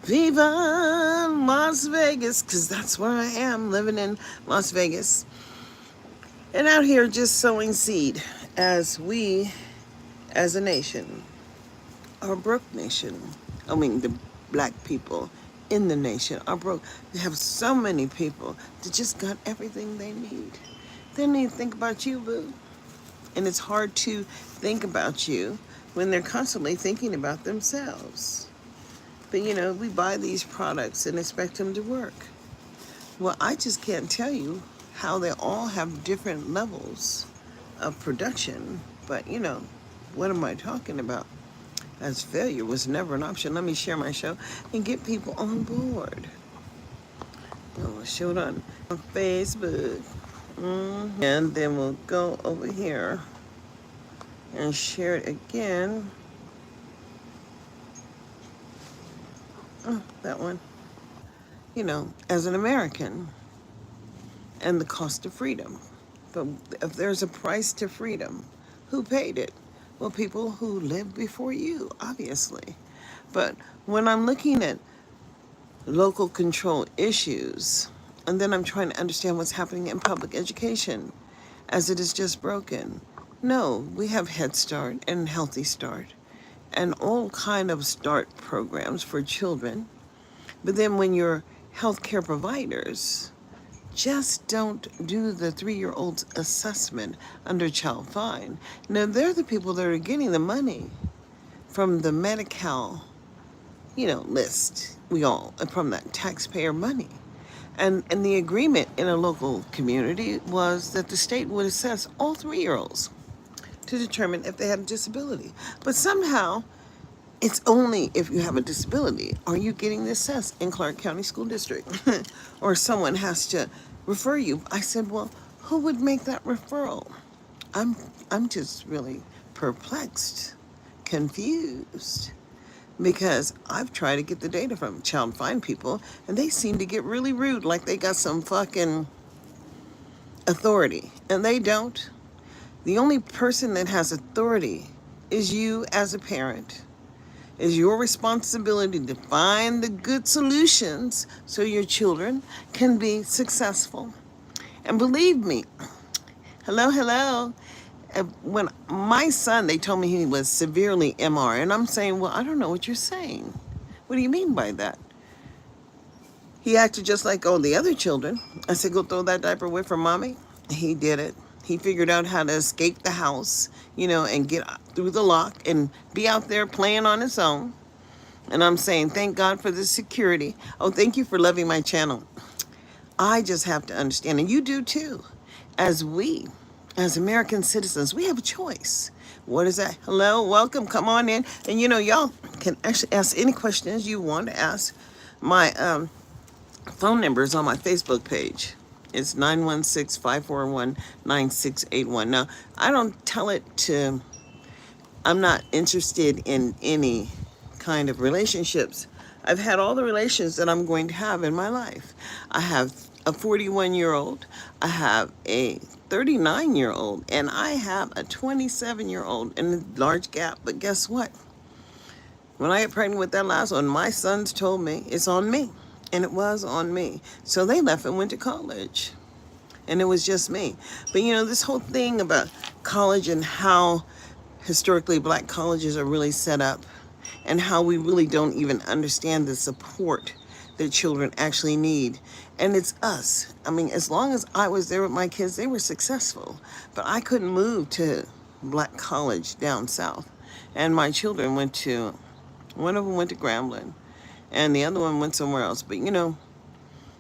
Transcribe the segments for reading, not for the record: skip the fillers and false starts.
Viva Las Vegas, because that's where I am, living in Las Vegas. And out here just sowing seed as we, as a nation, are a broke nation. I mean, the black people in the nation are broke. They have so many people that just got everything they need. They don't even think about you, boo. And it's hard to think about you when they're constantly thinking about themselves. But we buy these products and expect them to work. Well, I just can't tell you how they all have different levels of production. But what am I talking about? As failure was never an option. Let me share my show and get people on board. Oh, show it on Facebook. And then we'll go over here and share it again. Oh, that one. As an American and the cost of freedom. But if there's a price to freedom, who paid it? Well, people who lived before you, obviously. But when I'm looking at local control issues, and then I'm trying to understand what's happening in public education, as it is just broken. No, we have Head Start and Healthy Start, and all kind of START programs for children. But then when your healthcare providers just don't do the 3-year-old's assessment under Child Fine. Now, they're the people that are getting the money from the Medi-Cal, list. From that taxpayer money. And the agreement in a local community was that the state would assess all 3-year-olds to determine if they had a disability. But somehow, it's only if you have a disability are you getting the assessed in Clark County School District. Or someone has to refer you. I said, well, who would make that referral? I'm just really perplexed, confused, because I've tried to get the data from Child Fine people, and they seem to get really rude, like they got some fucking authority, and they don't. The only person that has authority is you as a parent. It's your responsibility to find the good solutions so your children can be successful. And believe me, hello. When my son, they told me he was severely MR, and I'm saying, well, I don't know what you're saying. What do you mean by that? He acted just like all the other children. I said, go throw that diaper away from mommy. He did it. He figured out how to escape the house, and get through the lock and be out there playing on his own. And I'm saying, thank God for the security. Oh, thank you for loving my channel. I just have to understand, and you do too. As American citizens, we have a choice. What is that? Hello, welcome, come on in. And y'all can actually ask any questions you want to ask. My phone number is on my Facebook page. It's 916-541-9681. Now, I don't tell it to, I'm not interested in any kind of relationships. I've had all the relations that I'm going to have in my life. I have a 41-year-old, I have a 39-year-old, and I have a 27-year-old in a large gap. But guess what? When I got pregnant with that last one, my sons told me it's on me. And it was on me. So they left and went to college. And it was just me. But this whole thing about college and how historically black colleges are really set up, and how we really don't even understand the support that children actually need. And it's us. I mean, as long as I was there with my kids, they were successful. But I couldn't move to black college down south. And my children one of them went to Grambling, and the other one went somewhere else. But I'm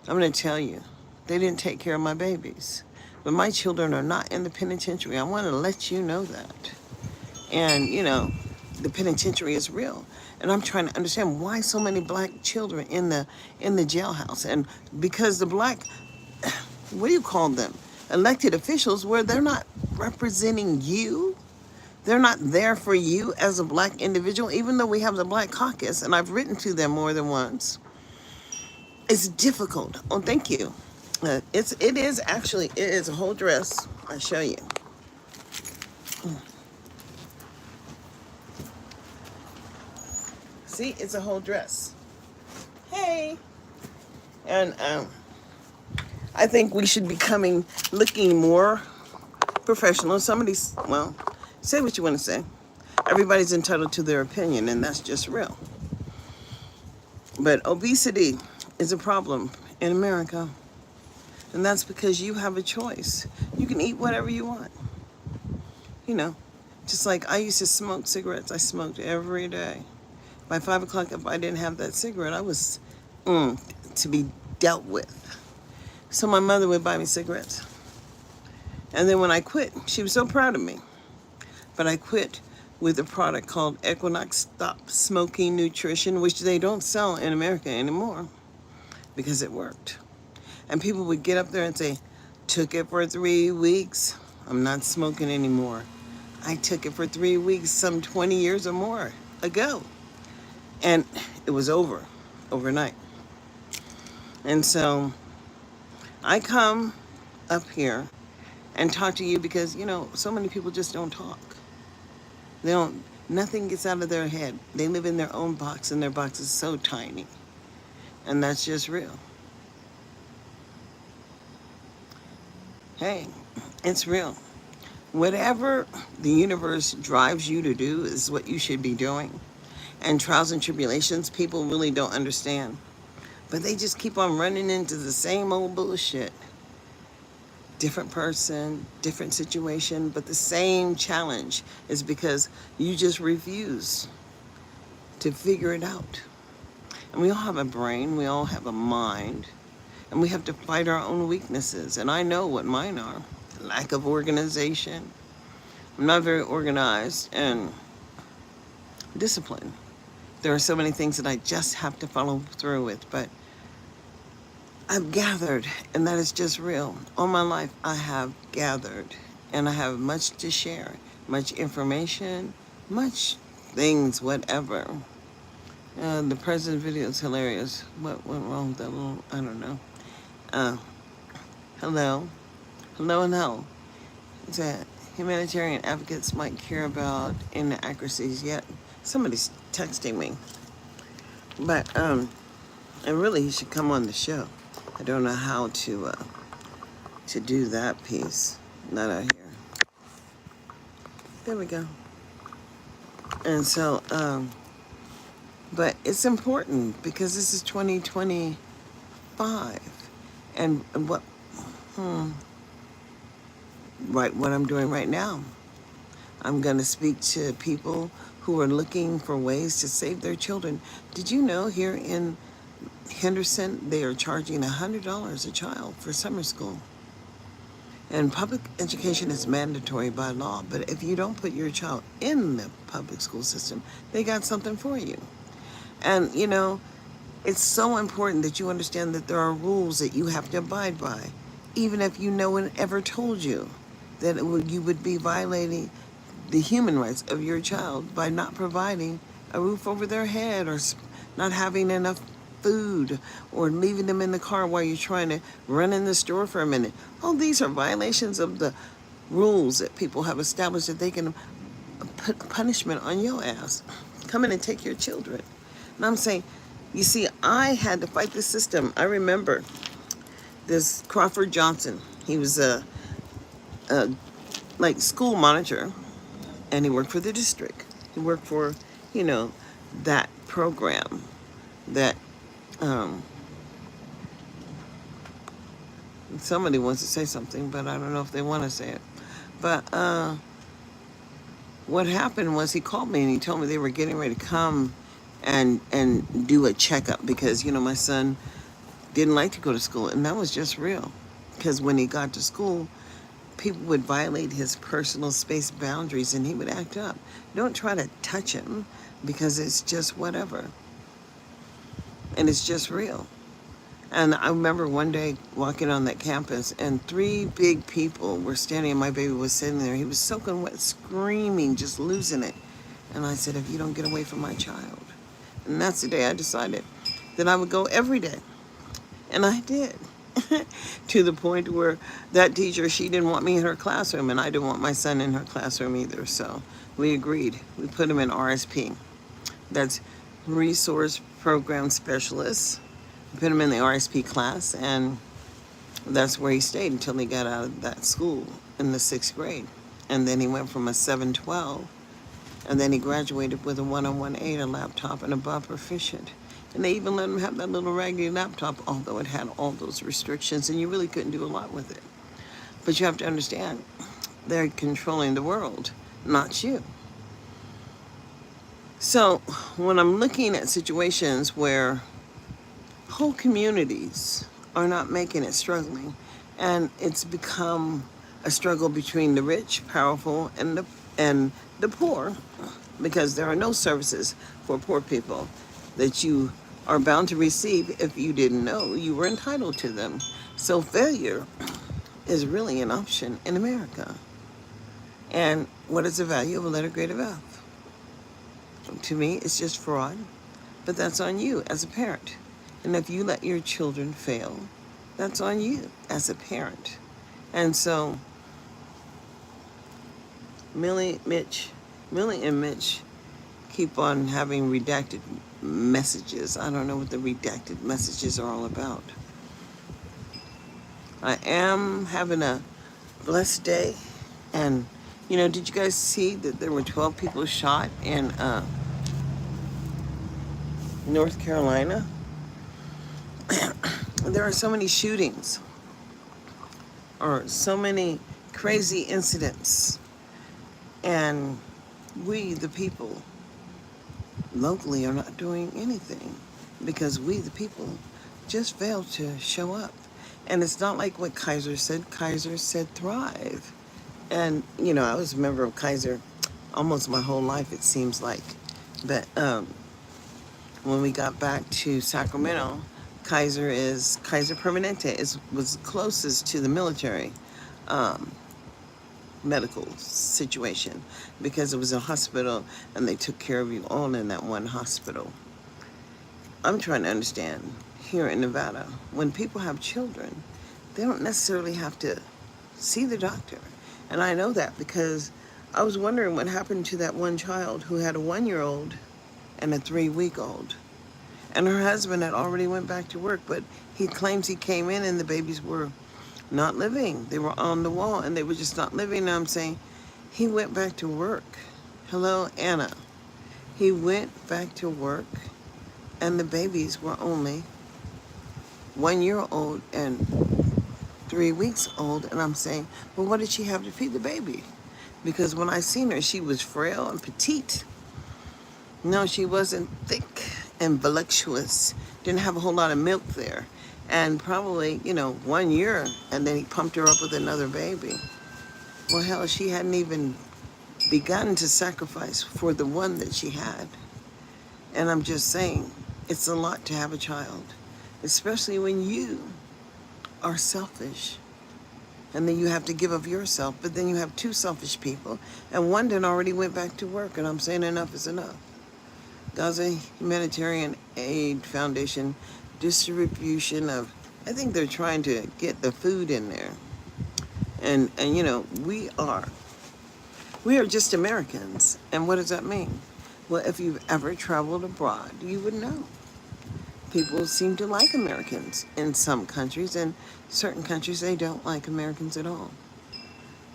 going to tell you, they didn't take care of my babies. But my children are not in the penitentiary. I want to let you know that. And, the penitentiary is real. And I'm trying to understand why so many black children in the jailhouse. And because the black, what do you call them? Elected officials, where they're not representing you. They're not there for you as a black individual, even though we have the Black Caucus, and I've written to them more than once. It's difficult. Oh, thank you. It is a whole dress. I'll show you. See, it's a whole dress. Hey. And I think we should be looking more professional. Somebody's, well, say what you want to say. Everybody's entitled to their opinion, and that's just real. But obesity is a problem in America, and that's because you have a choice. You can eat whatever you want. You know, just like I used to smoke cigarettes. I smoked every day. By 5 o'clock, if I didn't have that cigarette, I was to be dealt with. So my mother would buy me cigarettes. And then when I quit, she was so proud of me. But I quit with a product called Equinox Stop Smoking Nutrition, which they don't sell in America anymore because it worked. And people would get up there and say, took it for 3 weeks. I'm not smoking anymore. I took it for 3 weeks some 20 years or more ago. And it was over overnight. And so I come up here and talk to you because, so many people just don't talk. Nothing gets out of their head. They live in their own box, and their box is so tiny. And that's just real. Hey, it's real. Whatever the universe drives you to do is what you should be doing. And trials and tribulations, people really don't understand. But they just keep on running into the same old bullshit. Different person, different situation, but the same challenge is because you just refuse to figure it out. And we all have a brain, we all have a mind, and we have to fight our own weaknesses. And I know what mine are. Lack of organization. I'm not very organized and disciplined. There are so many things that I just have to follow through with, but I've gathered, and that is just real. All my life, I have gathered, and I have much to share, much information, much things, whatever. The president video is hilarious. What went wrong with that little, I don't know. Hello and hell. It's a humanitarian advocates might care about inaccuracies yet. Somebody's texting me. But, and really, he should come on the show. I don't know how to do that piece. Not out here. There we go. And so, but it's important because this is 2025, and what I'm doing right now. I'm going to speak to people who are looking for ways to save their children. Did you know here in Henderson, they are charging $100 a child for summer school? And public education is mandatory by law, but if you don't put your child in the public school system, they got something for you. And, it's so important that you understand that there are rules that you have to abide by, even if no one ever told you that you would be violating the human rights of your child by not providing a roof over their head, or not having enough food, or leaving them in the car while you're trying to run in the store for a minute. All these are violations of the rules that people have established that they can put punishment on your ass. Come in and take your children. And I'm saying, you see, I had to fight the system. I remember this Crawford Johnson. He was a school monitor, and he worked for the district. He worked for, that program that somebody wants to say something, but I don't know if they want to say it. But what happened was he called me and he told me they were getting ready to come and do a checkup because, my son didn't like to go to school. And that was just real. Because when he got to school, people would violate his personal space boundaries and he would act up. Don't try to touch him because it's just whatever. And it's just real. And I remember one day walking on that campus and 3 big people were standing and my baby was sitting there. He was soaking wet, screaming, just losing it. And I said, if you don't get away from my child. And that's the day I decided that I would go every day. And I did. To the point where that teacher, she didn't want me in her classroom, and I didn't want my son in her classroom either. So we agreed. We put him in RSP. That's Resource program specialist. Put him in the RSP class, and that's where he stayed until he got out of that school in the 6th grade. And then he went from a 712, and then he graduated with a 101.8, a laptop, and above proficient. And they even let him have that little raggedy laptop, although it had all those restrictions, and you really couldn't do a lot with it. But you have to understand, they're controlling the world, not you. So when I'm looking at situations where whole communities are not making it, struggling, and it's become a struggle between the rich, powerful, and the poor, because there are no services for poor people that you are bound to receive if you didn't know you were entitled to them. So failure is really an option in America. And what is the value of a letter grade of F? To me, it's just fraud, but that's on you as a parent. And if you let your children fail, that's on you as a parent. And so, Millie and Mitch keep on having redacted messages. I don't know what the redacted messages are all about. I am having a blessed day. And, did you guys see that there were 12 people shot in North Carolina? There are so many shootings, or so many crazy incidents, and we, the people, locally are not doing anything because we, the people, just failed to show up. And it's not like what Kaiser said. Kaiser said thrive. And, I was a member of Kaiser almost my whole life, it seems like. But when we got back to Sacramento, Kaiser Permanente was closest to the military medical situation, because it was a hospital and they took care of you all in that one hospital. I'm trying to understand, here in Nevada, when people have children, they don't necessarily have to see the doctor. And I know that because I was wondering what happened to that one child who had a 1-year-old and a 3-week-old. And her husband had already went back to work, but he claims he came in and the babies were not living. They were on the wall and they were just not living. And I'm saying, he went back to work. Hello, Anna. He went back to work and the babies were only 1-year-old and 3 weeks old. And I'm saying, well, what did she have to feed the baby? Because when I seen her, she was frail and petite. No, she wasn't thick and voluptuous. Didn't have a whole lot of milk there. And probably, 1 year, and then he pumped her up with another baby. Well, hell, she hadn't even begun to sacrifice for the one that she had. And I'm just saying, it's a lot to have a child, especially when you are selfish. And then you have to give of yourself, but then you have 2 selfish people, and one then already went back to work, and I'm saying enough is enough. Gaza Humanitarian Aid Foundation distribution of, I think they're trying to get the food in there. And we are just Americans. And what does that mean? Well, if you've ever traveled abroad, you would know. People seem to like Americans in some countries, and certain countries, they don't like Americans at all.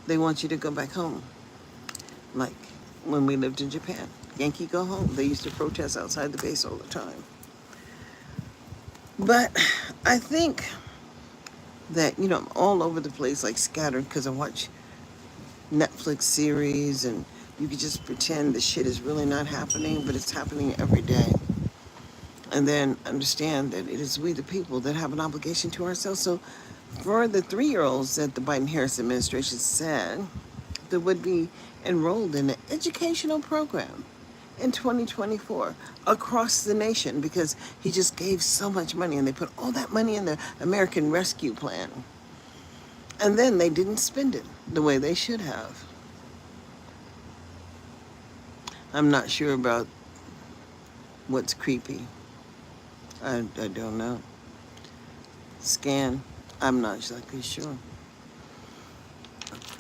They want you to go back home. Like when we lived in Japan. Yankee go home. They used to protest outside the base all the time. But I think that, I'm all over the place, like scattered, because I watch Netflix series, and you could just pretend the shit is really not happening, but it's happening every day. And then understand that it is we, the people, that have an obligation to ourselves. So for the 3-year-olds that the Biden-Harris administration said that would be enrolled in an educational program in 2024 across the nation, because he just gave so much money, and they put all that money in the American Rescue Plan. And then they didn't spend it the way they should have. I'm not sure about what's creepy. I don't know. Scan. I'm not exactly sure.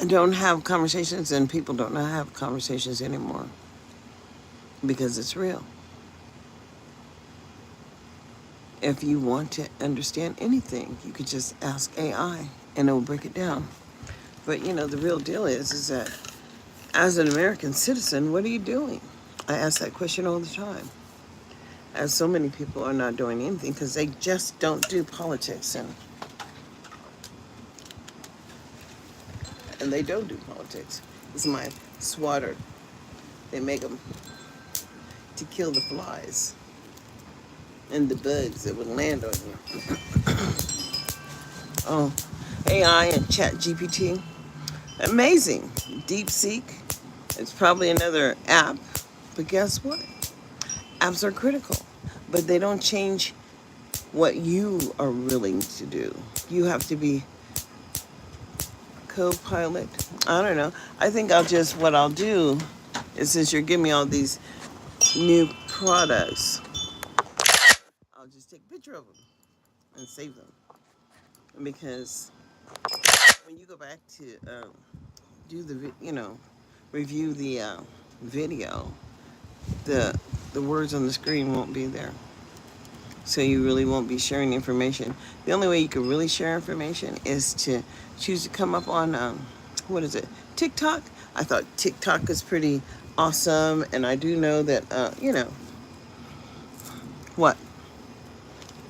I don't have conversations, and people don't know how to have conversations anymore because it's real. If you want to understand anything, you could just ask AI and it will break it down. But the real deal is that as an American citizen, what are you doing? I ask that question all the time. As so many people are not doing anything because they just don't do politics, and they don't do politics. It's my swatter. They make them to kill the flies and the bugs that would land on you. Oh, AI and Chat GPT, amazing. DeepSeek, it's probably another app, but guess what? Apps are critical, but they don't change what you are willing to do. You have to be co-pilot. I don't know. I think what I'll do is, since you're giving me all these new products, I'll just take a picture of them and save them. Because when you go back to do review the video, the words on the screen won't be there. So you really won't be sharing information. The only way you can really share information is to choose to come up on, TikTok. I thought TikTok is pretty awesome, and I do know that, what?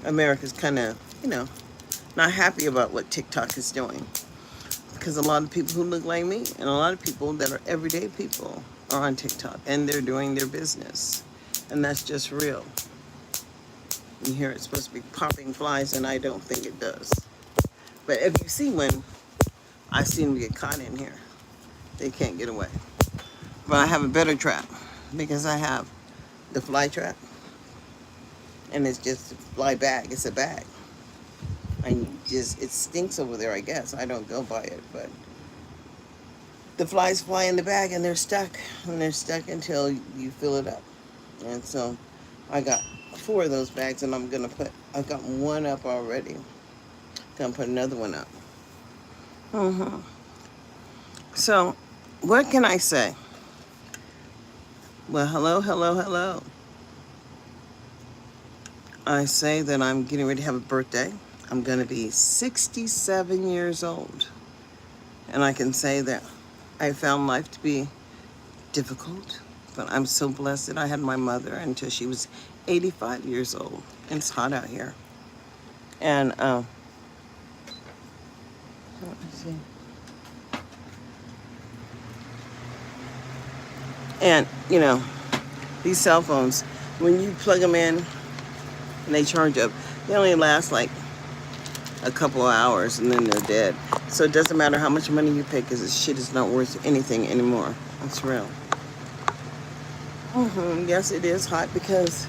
America's kind of, not happy about what TikTok is doing. Because a lot of people who look like me and a lot of people that are everyday people are on TikTok, and they're doing their business. And that's just real. And here it's supposed to be popping flies, and I don't think it does. But if you see one, I've seen them get caught in here. They can't get away. But I have a better trap, because I have the fly trap, and it's just a fly bag. It's a bag. It stinks over there, I guess. I don't go by it, but the flies fly in the bag and they're stuck. And they're stuck until you fill it up. And so I got 4 of those bags, and I've got one up already. Gonna put another one up. So, what can I say? Well, hello. I say that I'm getting ready to have a birthday. I'm going to be 67 years old. And I can say that I found life to be difficult, but I'm so blessed that I had my mother until she was 85 years old. And it's hot out here. And, let's see. And, these cell phones, when you plug them in and they charge up, they only last like a couple of hours and then they're dead. So it doesn't matter how much money you pay, because this shit is not worth anything anymore. That's real. Yes, it is hot because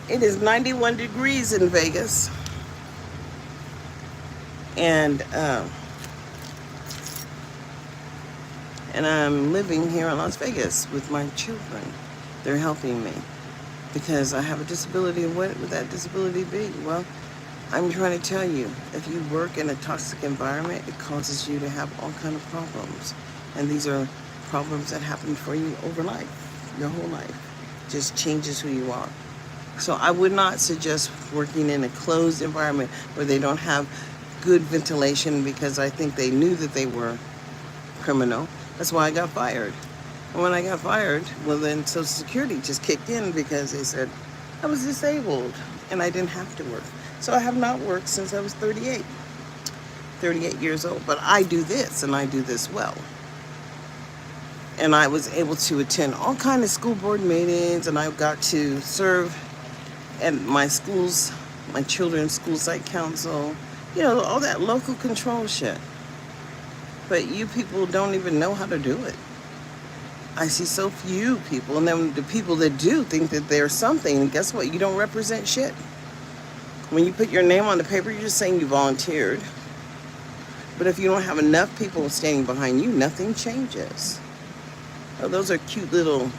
it is 91 degrees in Vegas. And I'm living here in Las Vegas with my children. They're helping me because I have a disability. And what would that disability be? Well, I'm trying to tell you, if you work in a toxic environment, it causes you to have all kinds of problems. And these are problems that happen for you over life, your whole life. Just changes who you are. So I would not suggest working in a closed environment where they don't have good ventilation, because I think they knew that they were criminal. That's why I got fired. And when I got fired, well, then Social Security just kicked in, because they said I was disabled and I didn't have to work. So I have not worked since I was 38 years old. But I do this, and I do this well. And I was able to attend all kinds of school board meetings, and I got to serve at my schools, my children's school site council, all that local control shit. But you people don't even know how to do it. I see so few people, and then the people that do think that they're something, and guess what? You don't represent shit. When you put your name on the paper, you're just saying you volunteered. But if you don't have enough people standing behind you, nothing changes. Oh, those are cute little,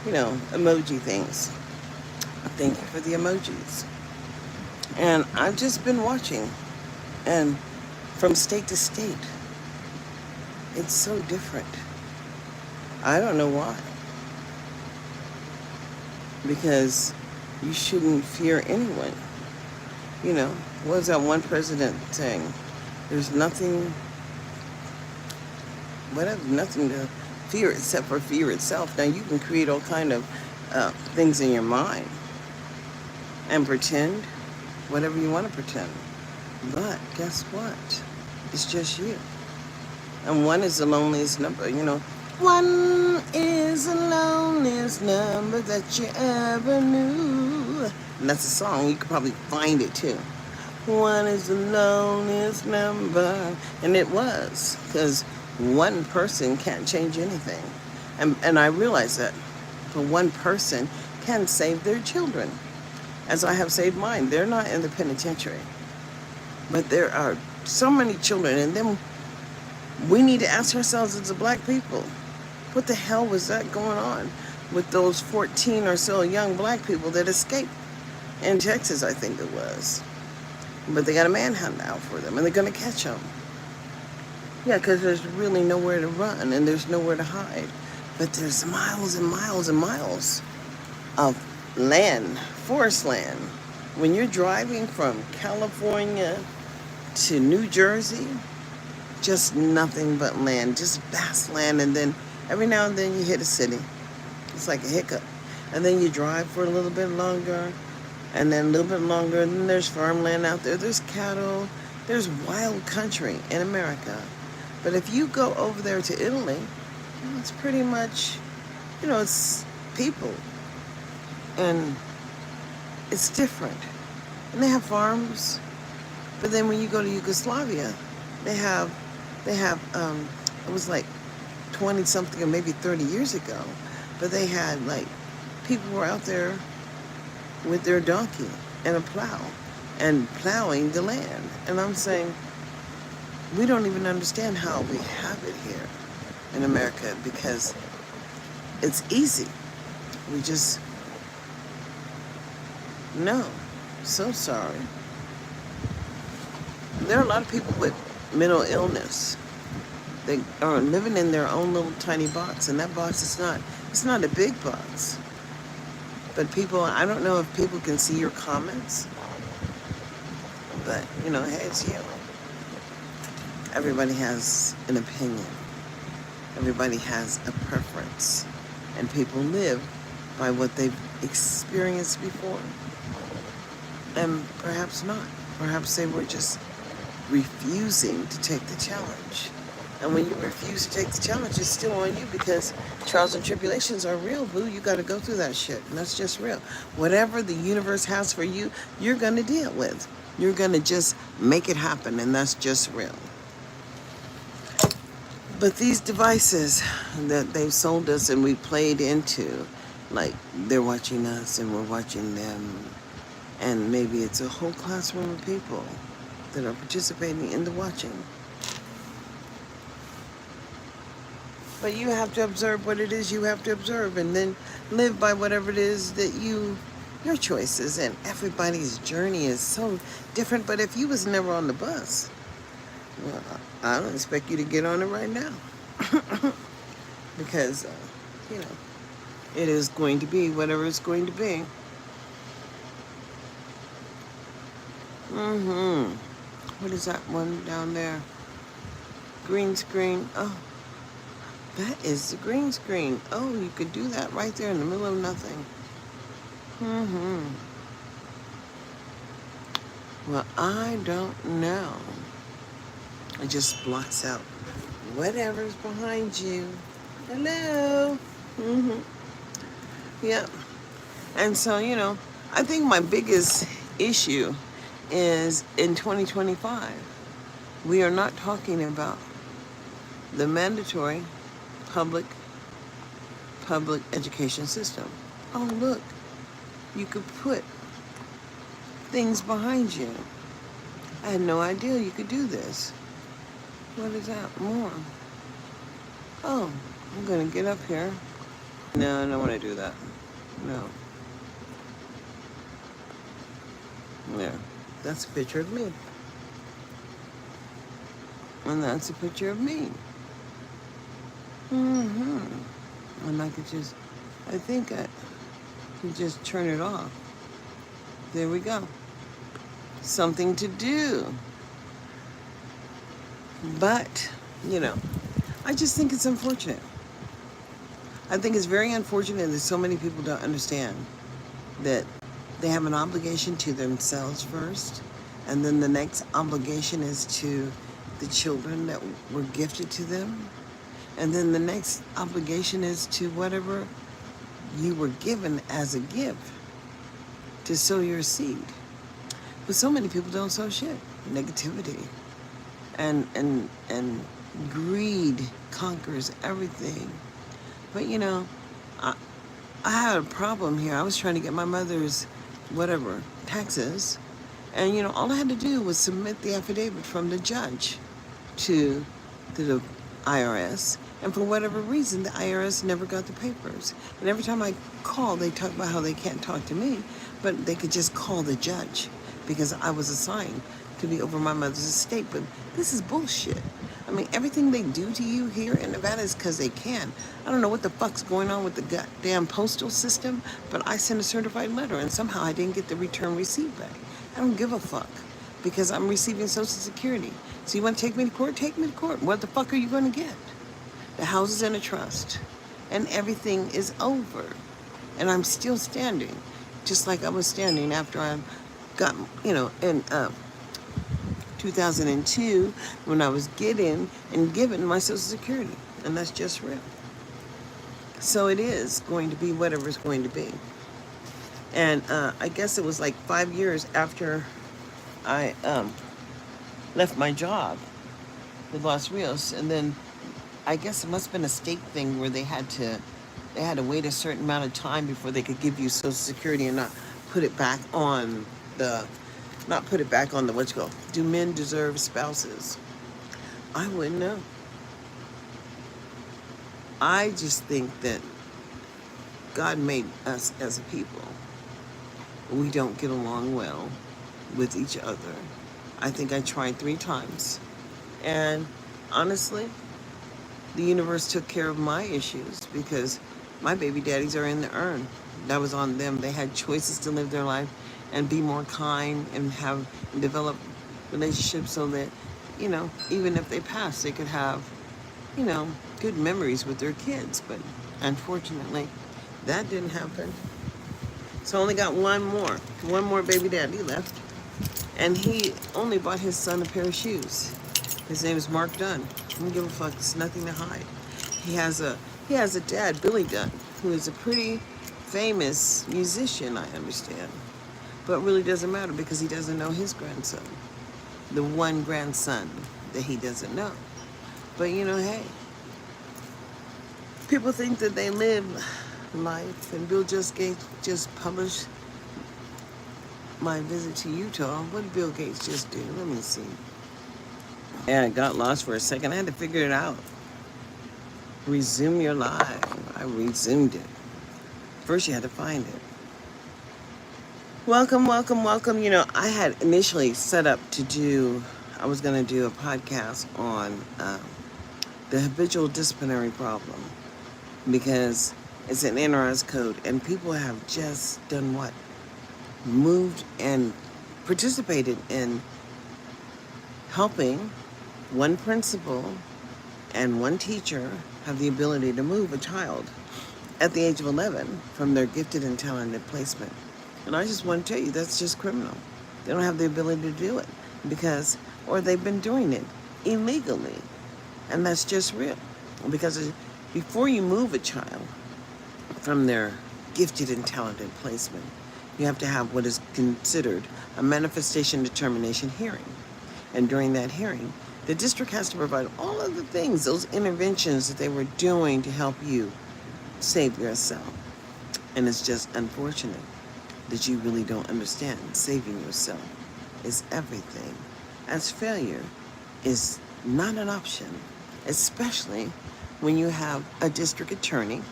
emoji things. Thank you for the emojis. And I've just been watching, and from state to state, it's so different. I don't know why. Because you shouldn't fear anyone. You know, what was that one president saying? There's nothing, whatever, nothing to fear except for fear itself. Now you can create all kind of things in your mind and pretend whatever you want to pretend. But guess what? It's just you. And one is the loneliest number, you know. One is the loneliest number that you ever knew. And that's a song. You could probably find it too. One is the loneliest number. And it was, because one person can't change anything. And I realize that. But one person can save their children, as I have saved mine. They're not in the penitentiary. But there are so many children, and then we need to ask ourselves as a black people, what the hell was that going on with those 14 or so young black people that escaped in Texas, I think it was. But they got a manhunt out for them, and they're going to catch them. Yeah, because there's really nowhere to run, and there's nowhere to hide. But there's miles and miles and miles of land, forest land. When you're driving from California to New Jersey, just nothing but land, just vast land, and then every now and then you hit a city. It's like a hiccup. And then you drive for a little bit longer, and then a little bit longer, and then there's farmland out there, there's cattle, there's wild country in America. But if you go over there to Italy, you know, it's pretty much, you know, it's people. And it's different. And they have farms. But then when you go to Yugoslavia, they have, it was like 20 something or maybe 30 years ago, but they had like, people were out there with their donkey and a plow and plowing the land. And I'm saying, we don't even understand how we have it here in America, because it's easy. We just, no, so sorry. There are a lot of people with mental illness. They are living in their own little tiny box, and that box is it's not a big box. But people, I don't know if people can see your comments, but you know, hey, it's you. Everybody has an opinion. Everybody has a preference. And people live by what they've experienced before. And perhaps not. Perhaps they were just refusing to take the challenge. And when you refuse to take the challenge, it's still on you, because trials and tribulations are real, boo. You got to go through that shit. And that's just real. Whatever the universe has for you, you're going to deal with. You're going to just make it happen, and that's just real. But these devices that they've sold us and we played into, like they're watching us and we're watching them, and maybe it's a whole classroom of people that are participating in the watching. But you have to observe what it is you have to observe, and then live by whatever it is that your choices. And everybody's journey is so different. But if you was never on the bus, well, I don't expect you to get on it right now. Because, you know, it is going to be whatever it's going to be. What is that one down there? Green screen. Oh, that is the green screen. Oh, you could do that right there in the middle of nothing. Well, I don't know. It just blocks out whatever's behind you. Hello. Yeah. And so, you know, I think my biggest issue is in 2025, we are not talking about the mandatory public education system. Oh, look, you could put things behind you. I had no idea you could do this. What is that? More. Oh, I'm gonna get up here. No, I don't want to do that. No. There. That's a picture of me. And that's a picture of me. And I could just, I think I could just turn it off. There we go. something to do. But, you know, I just think it's unfortunate. I think it's very unfortunate that so many people don't understand that they have an obligation to themselves first, and then the next obligation is to the children that were gifted to them, and then the next obligation is to whatever you were given as a gift to sow your seed. But so many people don't sow shit. Negativity and greed conquers everything. But you know, I, I had a problem here. I was trying to get my mother's whatever taxes, and you know, all I had to do was submit the affidavit from the judge to the IRS, and for whatever reason, the IRS never got the papers. And every time I call, they talk about how they can't talk to me, but they could just call the judge because I was assigned to be over my mother's estate. But this is bullshit. I mean, everything they do to you here in Nevada is because they can. I don't know what the fuck's going on with the goddamn postal system, but I sent a certified letter and somehow I didn't get the return receipt back. I don't give a fuck because I'm receiving Social Security. So you want to take me to court? Take me to court. What the fuck are you going to get? The house is in a trust and everything is over. And I'm still standing, just like I was standing after I got, you know, in 2002 when I was getting and given my Social Security. And that's just real. So it is going to be whatever it's going to be. And I guess it was like 5 years after I left my job with Los Rios, and then I guess it must have been a state thing where they had to wait a certain amount of time before they could give you Social Security and not put it back on the what you call, do men deserve spouses? I wouldn't know. I just think that God made us as a people. We don't get along well with each other. I think I tried 3 times. And honestly, the universe took care of my issues because my baby daddies are in the urn. That was on them. They had choices to live their life and be more kind and develop relationships so that, you know, even if they pass, they could have, you know, good memories with their kids. But unfortunately, that didn't happen. So I only got one more baby daddy left. And he only bought his son a pair of shoes. His name is Mark Dunn. I don't give a fuck. It's nothing to hide. He has a dad, Billy Dunn, who is a pretty famous musician, I understand. But it really doesn't matter because he doesn't know his grandson. The one grandson that he doesn't know. But you know, hey, people think that they live life, and Bill just published my visit to Utah. What did Bill Gates just do? Let me see. And I got lost for a second. I had to figure it out. Resume your live. I resumed it. First you had to find it. Welcome, welcome, welcome. You know, I had initially set up I was going to do a podcast on the habitual disciplinary problem because it's an NRS code and people have just done what? Moved and participated in helping one principal and one teacher have the ability to move a child at the age of 11 from their gifted and talented placement. And I just want to tell you, that's just criminal. They don't have the ability to do it or they've been doing it illegally. And that's just real. Because before you move a child from their gifted and talented placement, you have to have what is considered a manifestation determination hearing. And during that hearing, the district has to provide all of the things, those interventions that they were doing to help you save yourself. And it's just unfortunate that you really don't understand saving yourself is everything, as failure is not an option, especially when you have a district attorney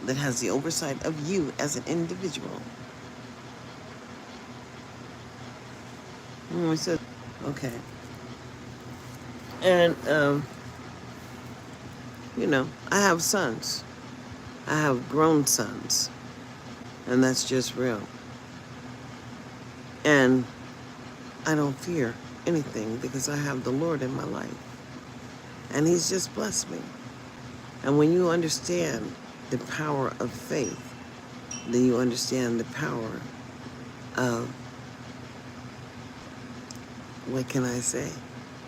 that has the oversight of you as an individual. I said, okay. And, you know, I have sons. I have grown sons. And that's just real. And I don't fear anything because I have the Lord in my life. And He's just blessed me. And when you understand the power of faith, then you understand the power of, what can I say?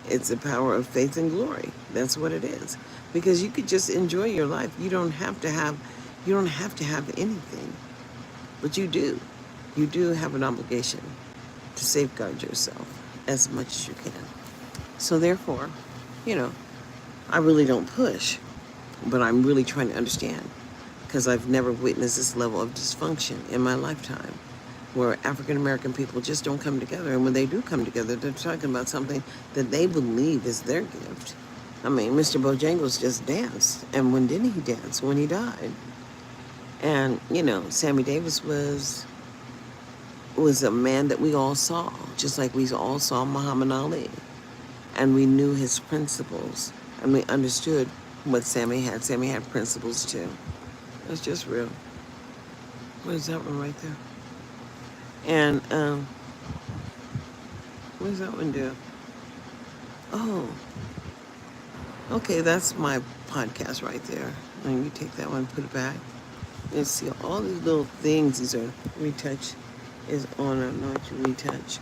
It's the power of faith and glory. That's what it is. Because you could just enjoy your life. You don't have to have anything. But you do. You do have an obligation to safeguard yourself as much as you can. So therefore, you know, I really don't push, but I'm really trying to understand, because I've never witnessed this level of dysfunction in my lifetime, where African American people just don't come together. And when they do come together, they're talking about something that they believe is their gift. I mean, Mr. Bojangles just danced. And when didn't he dance? When he died. And, you know, Sammy Davis was a man that we all saw, just like we all saw Muhammad Ali. And we knew his principles, and we understood what Sammy had. Sammy had principles too. That's just real. What is that one right there? And what does that one do? Oh, okay, that's my podcast right there. And you take that one, put it back. And see all these little things. These are retouch is on or not to retouch.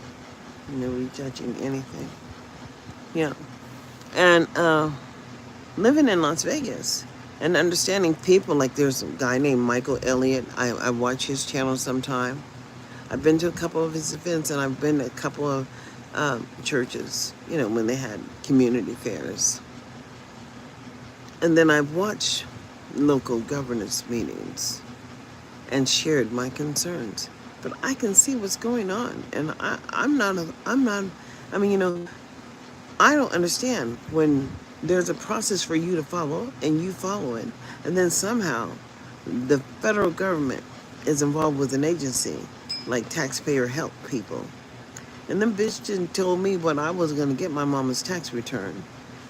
No retouching anything. Yeah. And living in Las Vegas and understanding people, like there's a guy named Michael Elliott. I watch his channel sometime. I've been to a couple of his events, and I've been to a couple of churches, you know, when they had community fairs. And then I've watched local governance meetings and shared my concerns. But I can see what's going on, and I mean, you know, I don't understand when there's a process for you to follow and you follow it, and then somehow the federal government is involved with an agency like taxpayer help people. And then bitch didn't tell me what I was going to get my mama's tax return,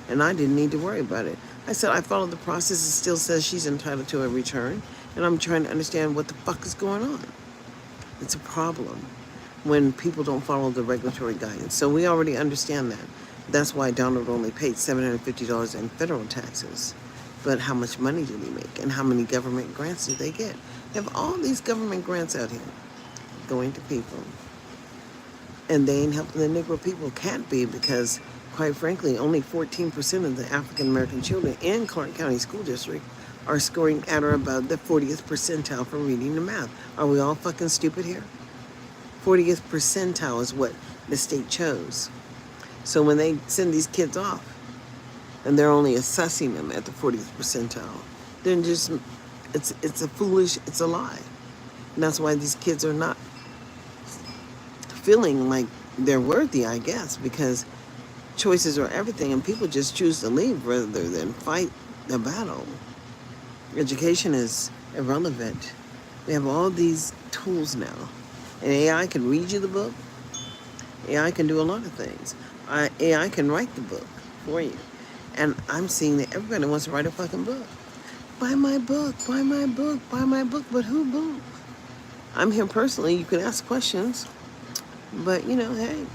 and I didn't need to worry about it. I said I followed the process. It still says she's entitled to a return, and I'm trying to understand what the fuck is going on. It's a problem when people don't follow the regulatory guidance. So we already understand that. That's why Donald only paid $750 in federal taxes. But how much money did he make? And how many government grants did they get? They have all these government grants out here going to people. And they ain't helping the Negro people. Can't be, because, quite frankly, only 14% of the African American children in Clark County School District are scoring at or above the 40th percentile for reading and math. Are we all fucking stupid here? 40th percentile is what the state chose. So when they send these kids off and they're only assessing them at the 40th percentile, then just, it's a lie. And that's why these kids are not feeling like they're worthy, I guess, because choices are everything, and people just choose to leave rather than fight the battle. Education is irrelevant. We have all these tools now. And AI can read you the book. AI can do a lot of things. AI can write the book for you. And I'm seeing that everybody wants to write a fucking book. Buy my book, buy my book, buy my book. But who book? I'm here personally. You can ask questions. But, you know, hey,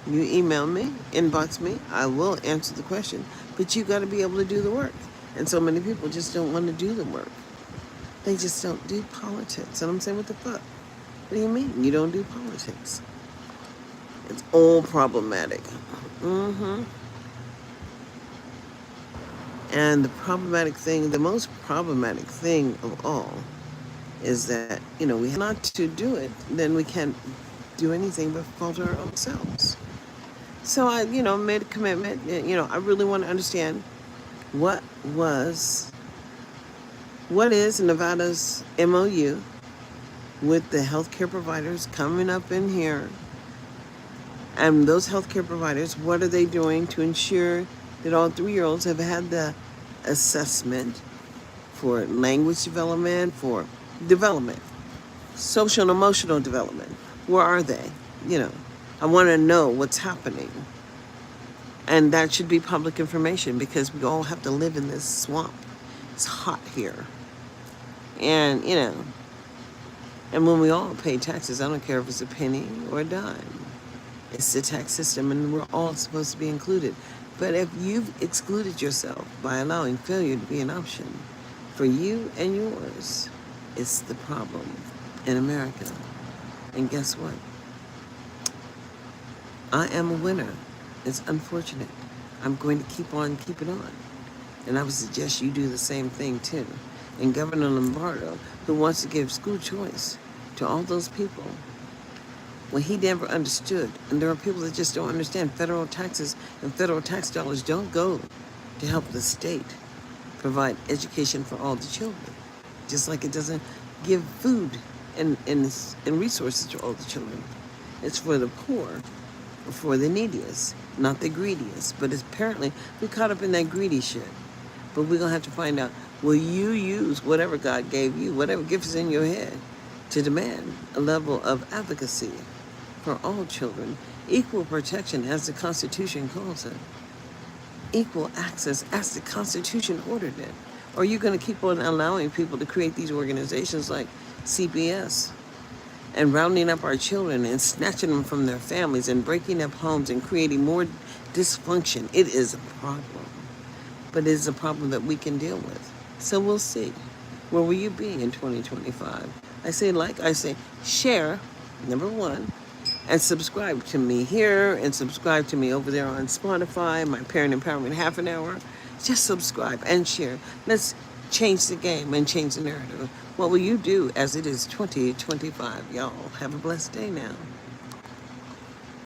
you email me, inbox me. I will answer the question. But you got to be able to do the work. And so many people just don't want to do the work. They just don't do politics. And I'm saying, what the fuck? What do you mean you don't do politics? It's all problematic. And the most problematic thing of all is that, you know, we have not to do it, then we can't do anything but falter ourselves. So I, you know, made a commitment. You know, I really want to understand what is Nevada's MOU with the healthcare providers coming up in here. And those healthcare providers, what are they doing to ensure that all 3-year-olds have had the assessment for language development, for development, social and emotional development? Where are they? You know, I want to know what's happening. And that should be public information, because we all have to live in this swamp. It's hot here. And, you know, and when we all pay taxes, I don't care if it's a penny or a dime. It's the tax system, and we're all supposed to be included. But if you've excluded yourself by allowing failure to be an option for you and yours, it's the problem in America. And guess what? I am a winner. It's unfortunate. I'm going to keep on keeping on. And I would suggest you do the same thing too. And Governor Lombardo, who wants to give school choice to all those people, well, he never understood. And there are people that just don't understand federal taxes and federal tax dollars don't go to help the state provide education for all the children. Just like it doesn't give food and resources to all the children. It's for the poor, for the neediest, not the greediest. But it's apparently we caught up in that greedy shit. But we're going to have to find out, will you use whatever God gave you, whatever gift is in your head, to demand a level of advocacy for all children, equal protection as the Constitution calls it, equal access as the Constitution ordered it? Or are you going to keep on allowing people to create these organizations like CPS and rounding up our children and snatching them from their families and breaking up homes and creating more dysfunction? It is a problem, but it is a problem that we can deal with. So we'll see. Where will you be in 2025? I say share, number one, and subscribe to me here and subscribe to me over there on Spotify, my Parent Empowerment Half an Hour. Just subscribe and share. Let's change the game and change the narrative. What will you do as it is 2025? Y'all have a blessed day now.